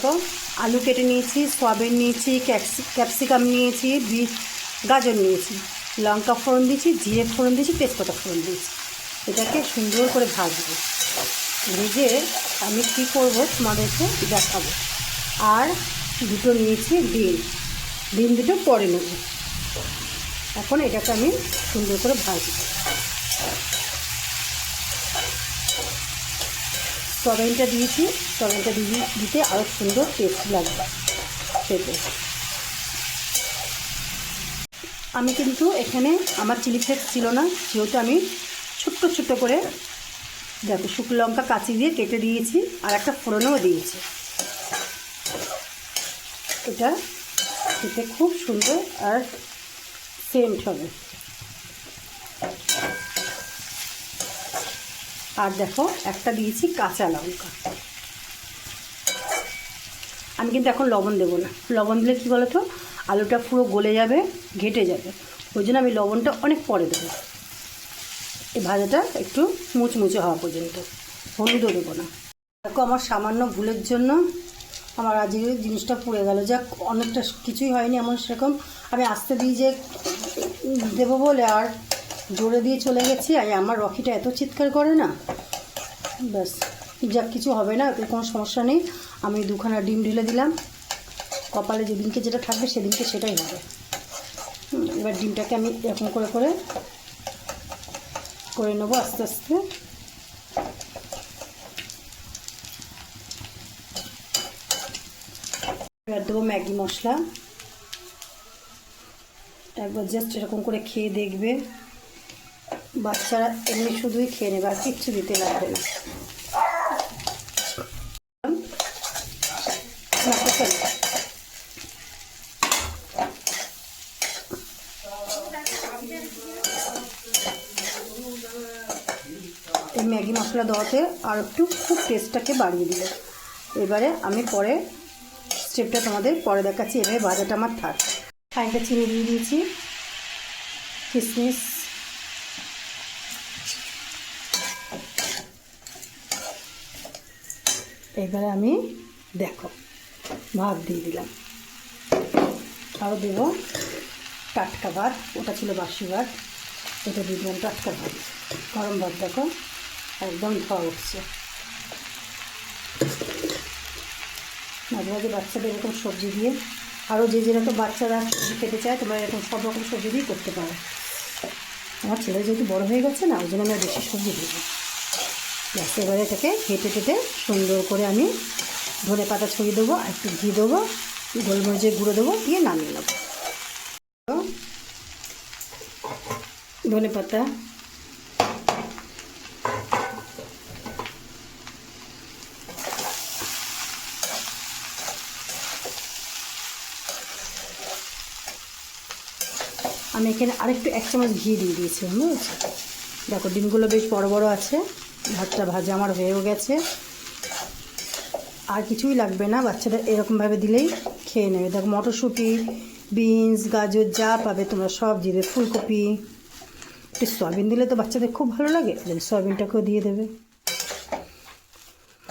দেখো আলু কেটে নিয়েছি, সয়াবিন নিয়েছি, ক্যাপসিকাম নিয়েছি, গাজর নিয়েছি, লঙ্কা ফোড়ন দিয়েছি, জিরে ফোড়ন দিয়েছি, তেজপাতা ফোড়ন দিয়েছি। এটাকে সুন্দর করে ভাজবো। ভেজে আমি কী করবো তোমাদেরকে দেখাবো। আর দুটো নিয়েছি ডিম দুটো পরে নেব। এখন এটাকে আমি সুন্দর করে ভাজবো। সয়াবিনটা দিয়েছি, সয়াবিনটা দিতে আরও সুন্দর টেস্ট লাগবে খেতে। আমি কিন্তু এখানে আমার চিলি ফ্লেক্স ছিল না, যেহেতু আমি ছোট্ট ছোট্ট করে দেখো শুকনো লঙ্কা কাঁচি দিয়ে কেটে দিয়েছি, আর একটা ফোড়নও দিয়েছি। এটা খেতে খুব সুন্দর আর সেন্ট হবে। আর দেখো একটা দিয়েছি কাঁচা লঙ্কা। আমি কিন্তু এখন লবণ দেবো না, লবণ দিলে কী বলো তো আলুটা পুরো গলে যাবে, ঘেটে যাবে। ওই জন্য আমি লবণটা অনেক পরে দেবো। এই ভাজাটা একটু মুচমুচে হওয়া পর্যন্ত। হলুদও দেবো না। দেখো আমার সামান্য ভুলের জন্য আমার আজকে জিনিসটা পুড়ে গেল। যাক, অনেকটা কিছুই হয়নি এমন সেরকম। আমি আস্তে দিয়ে যে দেবো বলে আর জোরে দিয়ে চলে গেছি। আর আমার রকিটা এত চিৎকার করে না, ব্যাস যাক কিছু হবে না, এতে কোনো সমস্যা নেই। আমি দুখানা ডিম ঢেলে দিলাম। কপালে যেদিনকে যেটা থাকবে সেদিনকে সেটাই হবে। এবার ডিমটাকে আমি এরকম করে করে নেবো আস্তে আস্তে। এবার দেবো ম্যাগি মশলা। একবার জাস্ট এরকম করে খেয়ে দেখবে, বাচ্চারা এমনি শুধুই খেয়ে নেবে, আর কিচ্ছু দিতে লাগবে না। এই ম্যাগি মশলা দেওয়াতে আর একটু খুব টেস্টটাকে বাড়িয়ে দিল। এবারে আমি পরে স্টেপটা তোমাদের পরে দেখাচ্ছি। এভাবে ভাজাটা আমার থাক। খানিকটা চিনি দিয়ে দিয়েছি, কিশমিশ, এবারে আমি দেখো ভাত দিয়ে দিলাম। আরও দেবো টাটকা ভাত, ওটা ছিল বাসি ভাত, এটা দিয়ে দিলাম টাটকা ভাত, গরম ভাত। দেখো একদম ধোয়া উঠছে। মাঝে মাঝে বাচ্চাদের এরকম সবজি দিয়ে, আরও যে যেরকম বাচ্চারা সবজি খেতে চায় তোমরা এরকম সব রকম সবজি দিয়ে করতে পারো। আমার ছেলে যেহেতু বড়ো হয়ে গেছে না, ওই জন্য আমি বেশি সবজি দেবো। ব্যাস এবারে এটাকে কেটে সুন্দর করে আমি ধনে পাতা ছড়িয়ে দেবো, আর একটু ঘি দেবো, গোলমরিচের গুঁড়ো দেবো, দিয়ে নামিয়ে নেবো। ধনে পাতা, আমি এখানে আরেকটু 1 চামচ ঘি দিয়ে দিয়েছি। বুঝেছি? দেখো ডিমগুলো বেশ বড় বড় আছে। ভাতটা ভাজা আমার হয়েও গেছে, আর কিছুই লাগবে না। বাচ্চাদের এরকমভাবে দিলেই খেয়ে নেবে। দেখো মটরশুঁটি, বিনস, গাজর যা পাবে তোমরা সব দিবে, ফুলকপি, একটু সয়াবিন দিলে তো বাচ্চাদের খুব ভালো লাগে, সয়াবিনটাকেও দিয়ে দেবে।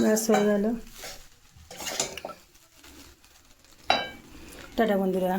ব্যাস হয়ে গেল। টাটা বন্ধুরা।